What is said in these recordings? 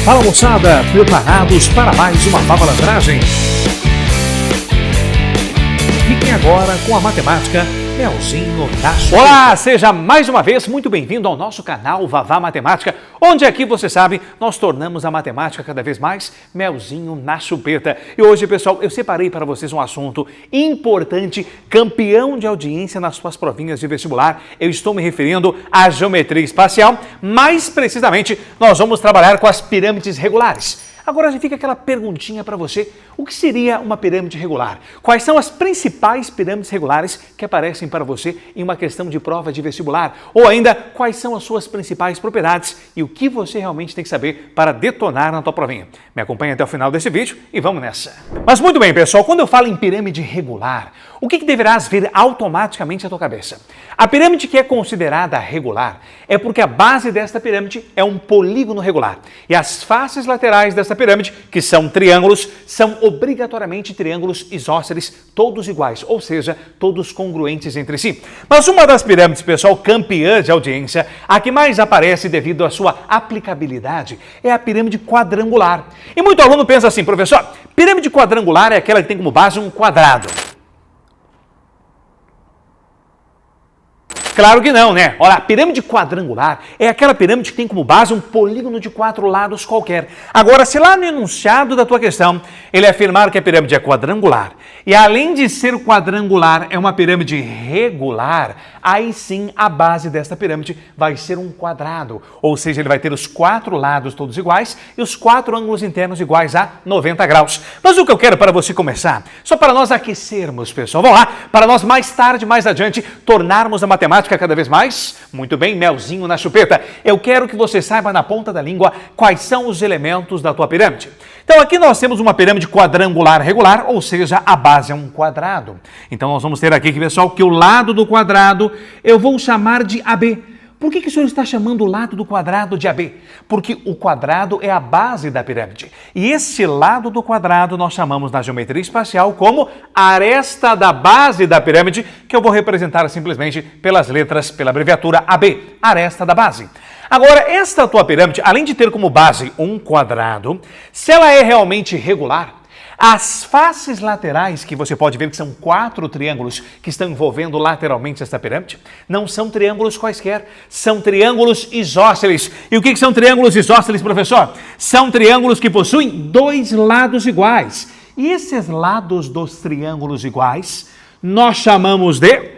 Fala moçada, preparados para mais uma malandragem? Fiquem agora com a matemática Melzinho na Chupeta. Olá, seja mais uma vez muito bem-vindo ao nosso canal Vavá Matemática, onde aqui, você sabe, nós tornamos a matemática cada vez mais Melzinho na Chupeta. E hoje, pessoal, eu separei para vocês um assunto importante, campeão de audiência nas suas provinhas de vestibular. Eu estou me referindo à geometria espacial, mais precisamente, nós vamos trabalhar com as pirâmides regulares. Agora já fica aquela perguntinha para você, o que seria uma pirâmide regular? Quais são as principais pirâmides regulares que aparecem para você em uma questão de prova de vestibular? Ou ainda, quais são as suas principais propriedades e o que você realmente tem que saber para detonar na tua provinha? Me acompanhe até o final desse vídeo e vamos nessa! Mas muito bem, pessoal, quando eu falo em pirâmide regular, o que deverás vir automaticamente à tua cabeça? A pirâmide que é considerada regular é porque a base desta pirâmide é um polígono regular e as faces laterais desta pirâmide, que são triângulos, são obrigatoriamente triângulos isósceles, todos iguais, ou seja, todos congruentes entre si. Mas uma das pirâmides, pessoal, campeã de audiência, a que mais aparece devido à sua aplicabilidade, é a pirâmide quadrangular. E muito aluno pensa assim, professor, pirâmide quadrangular é aquela que tem como base um quadrado. Claro que não, né? Olha, a pirâmide quadrangular é aquela pirâmide que tem como base um polígono de 4 lados qualquer. Agora, se lá no enunciado da tua questão ele afirmar que a pirâmide é quadrangular e além de ser quadrangular é uma pirâmide regular, aí sim a base desta pirâmide vai ser um quadrado. Ou seja, ele vai ter os 4 lados todos iguais e os 4 ângulos internos iguais a 90 graus. Mas o que eu quero para você começar, só para nós aquecermos, pessoal, vamos lá, para nós mais tarde, mais adiante, tornarmos a matemática cada vez mais, muito bem, Melzinho na Chupeta, eu quero que você saiba na ponta da língua quais são os elementos da tua pirâmide. Então aqui nós temos uma pirâmide quadrangular regular, ou seja, a base é um quadrado. Então nós vamos ter aqui, pessoal, que o lado do quadrado eu vou chamar de AB. Por que o senhor está chamando o lado do quadrado de AB? Porque o quadrado é a base da pirâmide. E esse lado do quadrado nós chamamos na geometria espacial como aresta da base da pirâmide, que eu vou representar simplesmente pelas letras, pela abreviatura AB, aresta da base. Agora, esta tua pirâmide, além de ter como base um quadrado, se ela é realmente regular, as faces laterais, que você pode ver que são 4 triângulos que estão envolvendo lateralmente esta pirâmide, não são triângulos quaisquer, são triângulos isósceles. E o que são triângulos isósceles, professor? São triângulos que possuem 2 lados iguais. E esses lados dos triângulos iguais nós chamamos de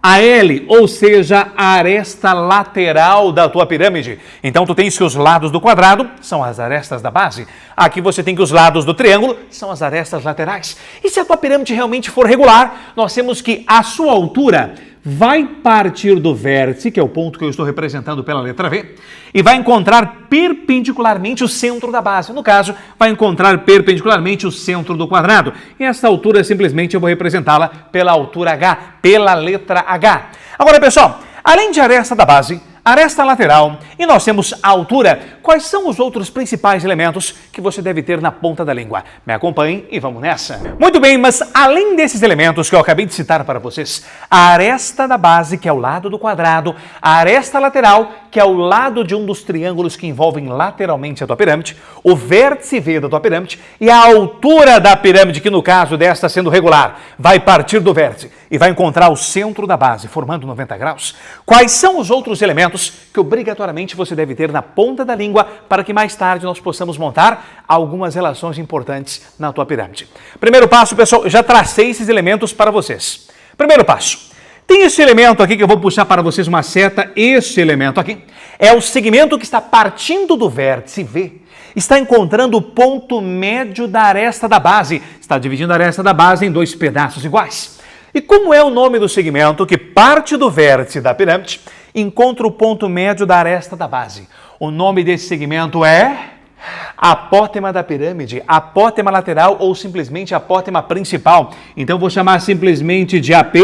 AL, ou seja, a aresta lateral da tua pirâmide. Então, tu tens que os lados do quadrado são as arestas da base. Aqui você tem que os lados do triângulo são as arestas laterais. E se a tua pirâmide realmente for regular, nós temos que a sua altura vai partir do vértice, que é o ponto que eu estou representando pela letra V, e vai encontrar perpendicularmente o centro da base. No caso, vai encontrar perpendicularmente o centro do quadrado. E essa altura, simplesmente, eu vou representá-la pela altura H, pela letra H. Agora, pessoal, além de aresta da base, aresta lateral e nós temos a altura, quais são os outros principais elementos que você deve ter na ponta da língua? Me acompanhem e vamos nessa. Muito bem, mas além desses elementos que eu acabei de citar para vocês, a aresta da base, que é o lado do quadrado, a aresta lateral, que é o lado de um dos triângulos que envolvem lateralmente a tua pirâmide, o vértice V da tua pirâmide e a altura da pirâmide, que no caso desta sendo regular, vai partir do vértice e vai encontrar o centro da base, formando 90 graus. Quais são os outros elementos que obrigatoriamente você deve ter na ponta da língua para que mais tarde nós possamos montar algumas relações importantes na tua pirâmide? Primeiro passo, pessoal, eu já tracei esses elementos para vocês. Primeiro passo, tem esse elemento aqui que eu vou puxar para vocês uma seta, esse elemento aqui é o segmento que está partindo do vértice V, está encontrando o ponto médio da aresta da base, está dividindo a aresta da base em 2 pedaços iguais. E como é o nome do segmento que parte do vértice da pirâmide, encontra o ponto médio da aresta da base? O nome desse segmento é apótema da pirâmide, apótema lateral ou simplesmente apótema principal. Então vou chamar simplesmente de AP,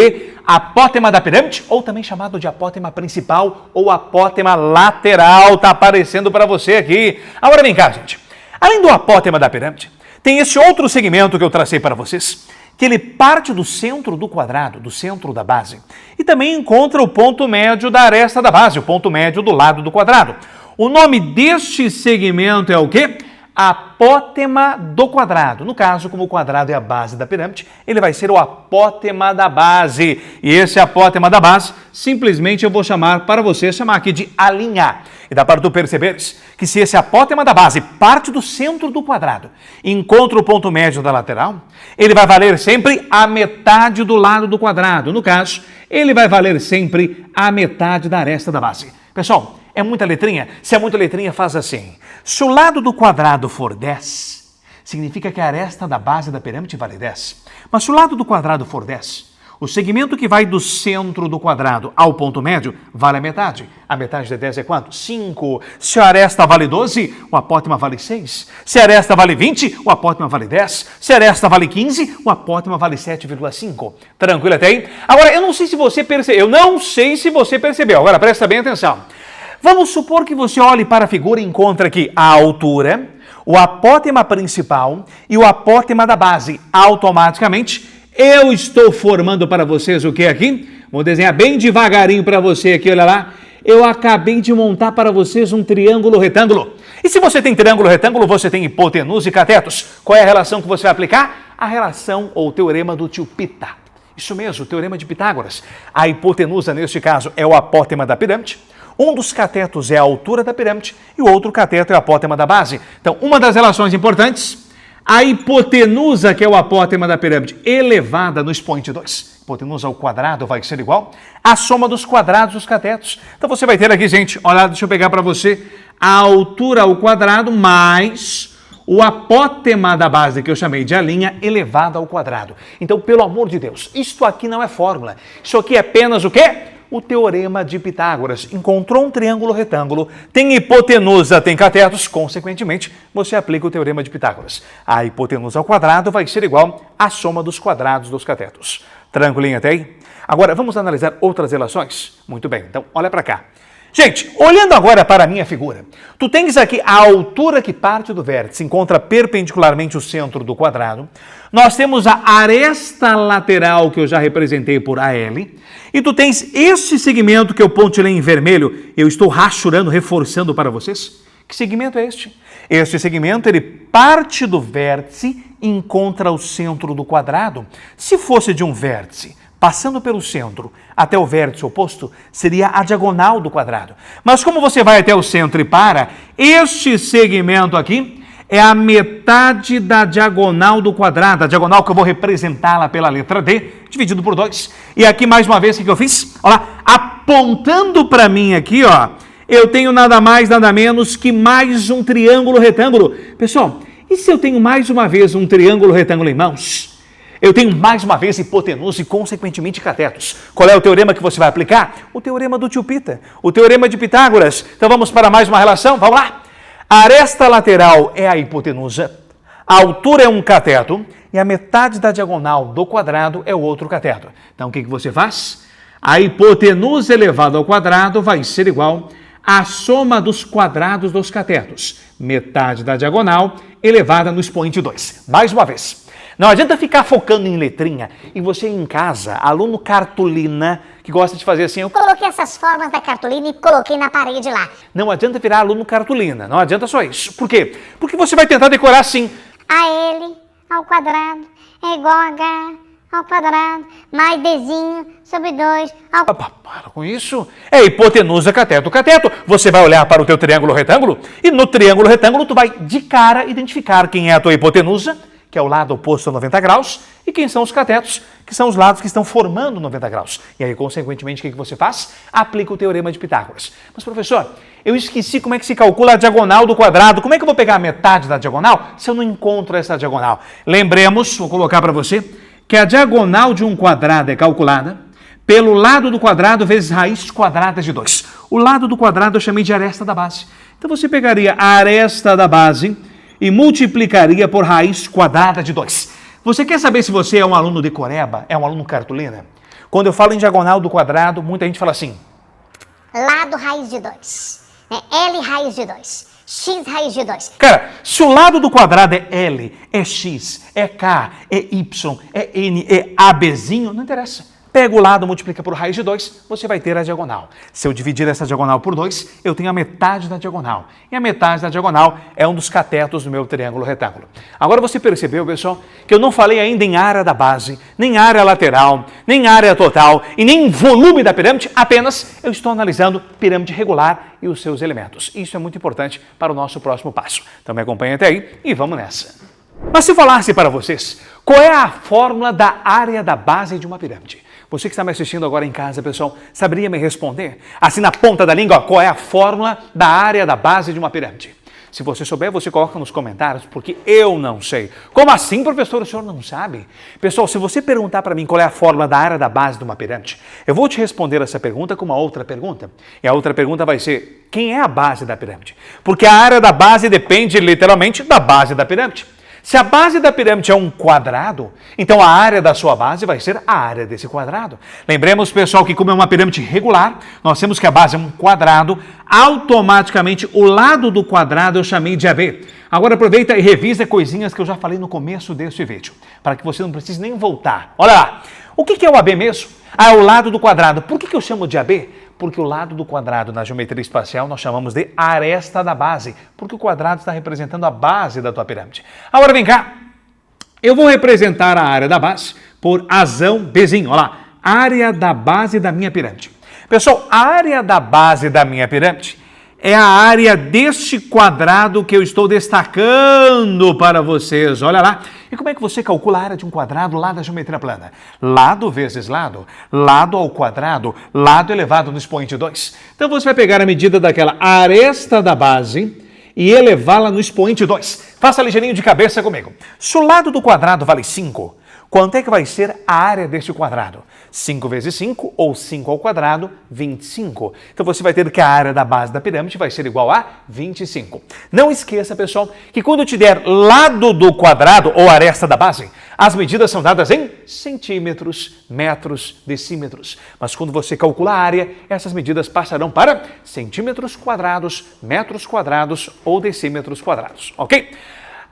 apótema da pirâmide, ou também chamado de apótema principal ou apótema lateral. Tá aparecendo para você aqui. Agora vem cá, gente. Além do apótema da pirâmide, tem esse outro segmento que eu tracei para vocês, que ele parte do centro do quadrado, do centro da base, e também encontra o ponto médio da aresta da base, o ponto médio do lado do quadrado. O nome deste segmento é o quê? Apótema do quadrado. No caso, como o quadrado é a base da pirâmide, ele vai ser o apótema da base. E esse apótema da base, simplesmente eu vou chamar para você, chamar aqui de a linha. E dá para tu perceberes que se esse apótema da base parte do centro do quadrado e encontra o ponto médio da lateral, ele vai valer sempre a metade do lado do quadrado. No caso, ele vai valer sempre a metade da aresta da base. Pessoal, é muita letrinha? Se é muita letrinha, faz assim. Se o lado do quadrado for 10, significa que a aresta da base da pirâmide vale 10. Mas se o lado do quadrado for 10, o segmento que vai do centro do quadrado ao ponto médio vale a metade. A metade de 10 é quanto? 5. Se a aresta vale 12, o apótema vale 6. Se a aresta vale 20, o apótema vale 10. Se a aresta vale 15, o apótema vale 7,5. Tranquilo até aí? Agora, eu não sei se você percebeu. Agora, presta bem atenção. Vamos supor que você olhe para a figura e encontre aqui a altura, o apótema principal e o apótema da base. Automaticamente, eu estou formando para vocês o que aqui? Vou desenhar bem devagarinho para você aqui, olha lá. Eu acabei de montar para vocês um triângulo retângulo. E se você tem triângulo retângulo, você tem hipotenusa e catetos. Qual é a relação que você vai aplicar? A relação ou teorema do tio Pita. Isso mesmo, o teorema de Pitágoras. A hipotenusa, neste caso, é o apótema da pirâmide. Um dos catetos é a altura da pirâmide e o outro cateto é o apótema da base. Então, uma das relações importantes, a hipotenusa, que é o apótema da pirâmide, elevada no expoente 2. Hipotenusa ao quadrado vai ser igual à soma dos quadrados dos catetos. Então, você vai ter aqui, gente, olha, deixa eu pegar para você, a altura ao quadrado mais o apótema da base, que eu chamei de a linha, elevada ao quadrado. Então, pelo amor de Deus, isto aqui não é fórmula. Isso aqui é apenas o quê? O teorema de Pitágoras. Encontrou um triângulo retângulo, tem hipotenusa, tem catetos, consequentemente, você aplica o teorema de Pitágoras. A hipotenusa ao quadrado vai ser igual à soma dos quadrados dos catetos. Tranquilinho até aí? Agora, vamos analisar outras relações? Muito bem, então olha para cá. Gente, olhando agora para a minha figura, tu tens aqui a altura que parte do vértice, encontra perpendicularmente o centro do quadrado. Nós temos a aresta lateral que eu já representei por AL. E tu tens este segmento que eu pontilhei em vermelho, eu estou rachurando, reforçando para vocês. Que segmento é este? Este segmento, ele parte do vértice e encontra o centro do quadrado. Se fosse de um vértice, passando pelo centro até o vértice oposto, seria a diagonal do quadrado. Mas como você vai até o centro e para, este segmento aqui é a metade da diagonal do quadrado, a diagonal que eu vou representá-la pela letra D, dividido por 2. E aqui, mais uma vez, o que eu fiz? Olha lá, apontando para mim aqui, ó, eu tenho nada mais, nada menos que mais um triângulo retângulo. Pessoal, e se eu tenho mais uma vez um triângulo retângulo em mãos? Eu tenho mais uma vez hipotenusa e, consequentemente, catetos. Qual é o teorema que você vai aplicar? O teorema do tio Pita, o teorema de Pitágoras. Então vamos para mais uma relação? Vamos lá! A aresta lateral é a hipotenusa, a altura é um cateto e a metade da diagonal do quadrado é o outro cateto. Então o que você faz? A hipotenusa elevada ao quadrado vai ser igual à soma dos quadrados dos catetos. Metade da diagonal elevada no expoente 2. Mais uma vez. Não adianta ficar focando em letrinha e você em casa, aluno cartolina, que gosta de fazer assim, eu coloquei essas formas da cartolina e coloquei na parede lá. Não adianta virar aluno cartolina, não adianta só isso. Por quê? Porque você vai tentar decorar assim. AL ao quadrado é igual a H ao quadrado mais Dzinho sobre 2 ao... Para com isso. É hipotenusa, cateto, cateto. Você vai olhar para o teu triângulo retângulo e no triângulo retângulo tu vai de cara identificar quem é a tua hipotenusa, que é o lado oposto a 90 graus, e quem são os catetos, que são os lados que estão formando 90 graus. E aí, consequentemente, o que você faz? Aplica o teorema de Pitágoras. Mas, professor, eu esqueci como é que se calcula a diagonal do quadrado. Como é que eu vou pegar a metade da diagonal se eu não encontro essa diagonal? Lembremos, vou colocar para você, que a diagonal de um quadrado é calculada pelo lado do quadrado vezes raiz quadrada de 2. O lado do quadrado eu chamei de aresta da base. Então, você pegaria a aresta da base e multiplicaria por raiz quadrada de 2. Você quer saber se você é um aluno decoreba, é um aluno cartolina? Quando eu falo em diagonal do quadrado, muita gente fala assim. Lado raiz de 2, L raiz de 2, X raiz de 2. Cara, se o lado do quadrado é L, é X, é K, é Y, é N, é ABzinho, não interessa. Pega o lado, multiplica por raiz de 2, você vai ter a diagonal. Se eu dividir essa diagonal por 2, eu tenho a metade da diagonal. E a metade da diagonal é um dos catetos do meu triângulo retângulo. Agora você percebeu, pessoal, que eu não falei ainda em área da base, nem área lateral, nem área total e nem volume da pirâmide, apenas eu estou analisando pirâmide regular e os seus elementos. Isso é muito importante para o nosso próximo passo. Então me acompanha até aí e vamos nessa. Mas se eu falasse para vocês, qual é a fórmula da área da base de uma pirâmide? Você que está me assistindo agora em casa, pessoal, saberia me responder? Assim na ponta da língua, qual é a fórmula da área da base de uma pirâmide? Se você souber, você coloca nos comentários, porque eu não sei. Como assim, professor? O senhor não sabe? Pessoal, se você perguntar para mim qual é a fórmula da área da base de uma pirâmide, eu vou te responder essa pergunta com uma outra pergunta. E a outra pergunta vai ser, quem é a base da pirâmide? Porque a área da base depende literalmente da base da pirâmide. Se a base da pirâmide é um quadrado, então a área da sua base vai ser a área desse quadrado. Lembremos, pessoal, que como é uma pirâmide regular, nós temos que a base é um quadrado, automaticamente o lado do quadrado eu chamei de AB. Agora aproveita e revisa coisinhas que eu já falei no começo desse vídeo, para que você não precise nem voltar. Olha lá, o que é o AB mesmo? É o lado do quadrado. Por que eu chamo de AB? Porque o lado do quadrado na geometria espacial nós chamamos de aresta da base, porque o quadrado está representando a base da tua pirâmide. Agora vem cá, eu vou representar a área da base por azão Bzinho, olha lá, área da base da minha pirâmide. Pessoal, a área da base da minha pirâmide é a área deste quadrado que eu estou destacando para vocês, olha lá. E como é que você calcula a área de um quadrado lá da geometria plana? Lado vezes lado, lado ao quadrado, lado elevado no expoente 2. Então você vai pegar a medida daquela aresta da base e elevá-la no expoente 2. Faça ligeirinho de cabeça comigo. Se o lado do quadrado vale 5, quanto é que vai ser a área deste quadrado? 5 vezes 5, ou 5 ao quadrado, 25. Então você vai ter que a área da base da pirâmide vai ser igual a 25. Não esqueça, pessoal, que quando eu te der lado do quadrado, ou aresta da base, as medidas são dadas em centímetros, metros, decímetros. Mas quando você calcula a área, essas medidas passarão para centímetros quadrados, metros quadrados ou decímetros quadrados, ok?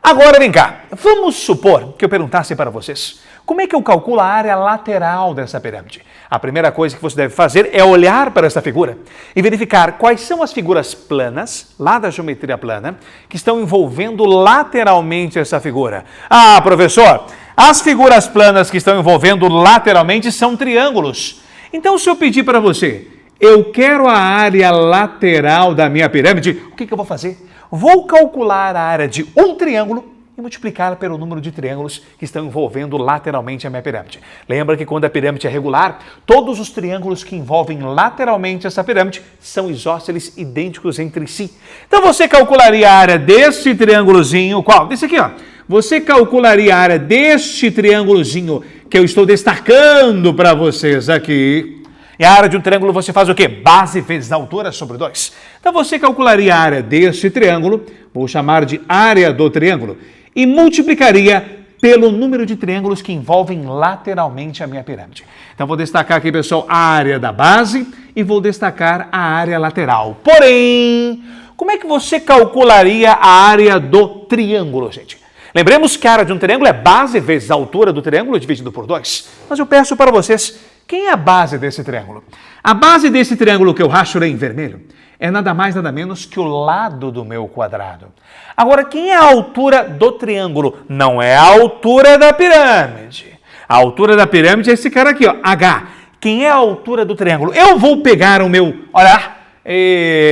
Agora vem cá, vamos supor que eu perguntasse para vocês, como é que eu calculo a área lateral dessa pirâmide? A primeira coisa que você deve fazer é olhar para essa figura e verificar quais são as figuras planas, lá da geometria plana, que estão envolvendo lateralmente essa figura. Ah, professor, as figuras planas que estão envolvendo lateralmente são triângulos. Então, se eu pedir para você, eu quero a área lateral da minha pirâmide, o que eu vou fazer? Vou calcular a área de um triângulo e multiplicar pelo número de triângulos que estão envolvendo lateralmente a minha pirâmide. Lembra que quando a pirâmide é regular, todos os triângulos que envolvem lateralmente essa pirâmide são isósceles idênticos entre si. Então você calcularia a área desse triângulozinho, qual? Desse aqui, ó. Você calcularia a área deste triângulozinho que eu estou destacando para vocês aqui. E a área de um triângulo você faz o quê? Base vezes altura sobre 2. Então você calcularia a área deste triângulo, vou chamar de área do triângulo, e multiplicaria pelo número de triângulos que envolvem lateralmente a minha pirâmide. Então vou destacar aqui, pessoal, a área da base e vou destacar a área lateral. Porém, como é que você calcularia a área do triângulo, gente? Lembremos que a área de um triângulo é base vezes a altura do triângulo dividido por 2. Mas eu peço para vocês, quem é a base desse triângulo? A base desse triângulo que eu racharei em vermelho é nada mais nada menos que o lado do meu quadrado. Agora, quem é a altura do triângulo? Não é a altura da pirâmide. A altura da pirâmide é esse cara aqui, ó, H. Quem é a altura do triângulo? Eu vou pegar o meu, olha,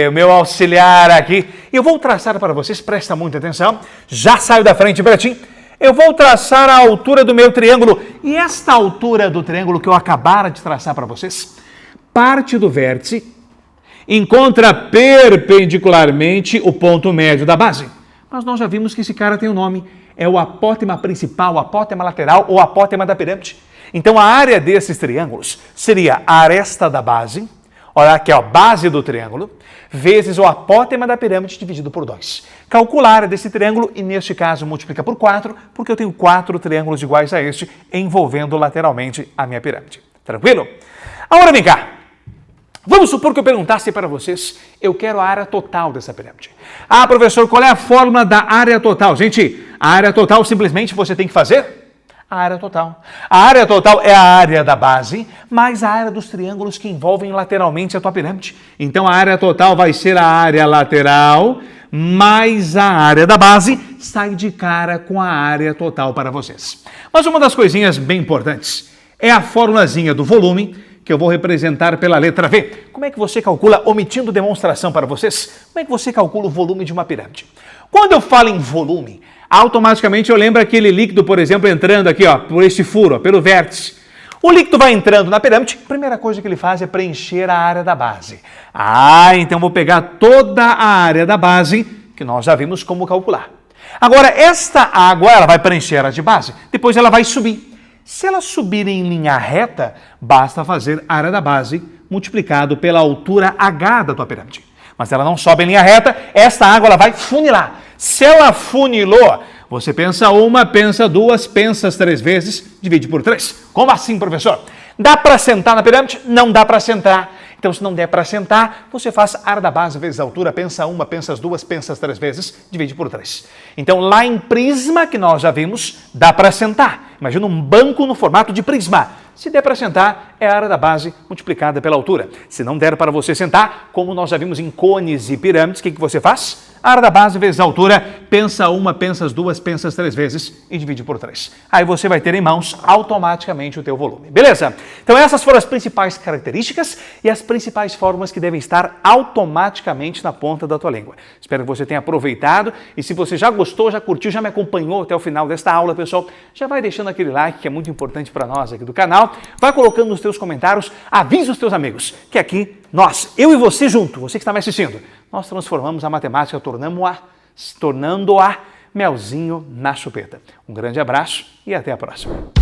o meu auxiliar aqui e eu vou traçar para vocês, presta muita atenção, já saio da frente, Betinho. Eu vou traçar a altura do meu triângulo. E esta altura do triângulo que eu acabara de traçar para vocês, parte do vértice, encontra perpendicularmente o ponto médio da base. Mas nós já vimos que esse cara tem um nome. É o apótema principal, o apótema lateral ou apótema da pirâmide. Então a área desses triângulos seria a aresta da base, olha aqui, ó, base do triângulo, vezes o apótema da pirâmide dividido por 2. Calcula a área desse triângulo e, neste caso, multiplica por 4, porque eu tenho 4 triângulos iguais a este, envolvendo lateralmente a minha pirâmide. Tranquilo? Agora vem cá. Vamos supor que eu perguntasse para vocês, eu quero a área total dessa pirâmide. Ah, professor, qual é a fórmula da área total? Gente, a área total simplesmente você tem que fazer A área total. A área total é a área da base, mais a área dos triângulos que envolvem lateralmente a tua pirâmide. Então a área total vai ser a área lateral, mais a área da base, sai de cara com a área total para vocês. Mas uma das coisinhas bem importantes é a formulazinha do volume, que eu vou representar pela letra V. Como é que você calcula, omitindo demonstração para vocês, como é que você calcula o volume de uma pirâmide? Quando eu falo em volume, automaticamente eu lembro aquele líquido, por exemplo, entrando aqui, ó, por esse furo, ó, pelo vértice. O líquido vai entrando na pirâmide, a primeira coisa que ele faz é preencher a área da base. Então vou pegar toda a área da base, que nós já vimos como calcular. Agora, esta água, ela vai preencher a de base, depois ela vai subir. Se ela subir em linha reta, basta fazer a área da base multiplicado pela altura H da tua pirâmide. Mas ela não sobe em linha reta, esta água ela vai funilar. Se ela funilou, você pensa uma, pensa duas, pensa 3 vezes, divide por 3. Como assim, professor? Dá para sentar na pirâmide? Não dá para sentar. Então, se não der para sentar, você faz a área da base vezes a altura, pensa uma, pensa as duas, pensa 3 vezes, divide por 3. Então, lá em prisma, que nós já vimos, dá para sentar. Imagina um banco no formato de prisma. Se der para sentar, é a área da base multiplicada pela altura. Se não der para você sentar, como nós já vimos em cones e pirâmides, o que você faz? A área da base vezes a altura, pensa uma, pensa as duas, pensa 3 vezes e divide por 3. Aí você vai ter em mãos automaticamente o teu volume. Beleza? Então essas foram as principais características e as principais formas que devem estar automaticamente na ponta da tua língua. Espero que você tenha aproveitado e se você já gostou, já curtiu, já me acompanhou até o final desta aula, pessoal, já vai deixando aquele like que é muito importante para nós aqui do canal, vai colocando nos teus comentários, avisa os teus amigos que aqui nós, eu e você junto, você que está me assistindo, nós transformamos a matemática, tornando-a melzinho na chupeta. Um grande abraço e até a próxima.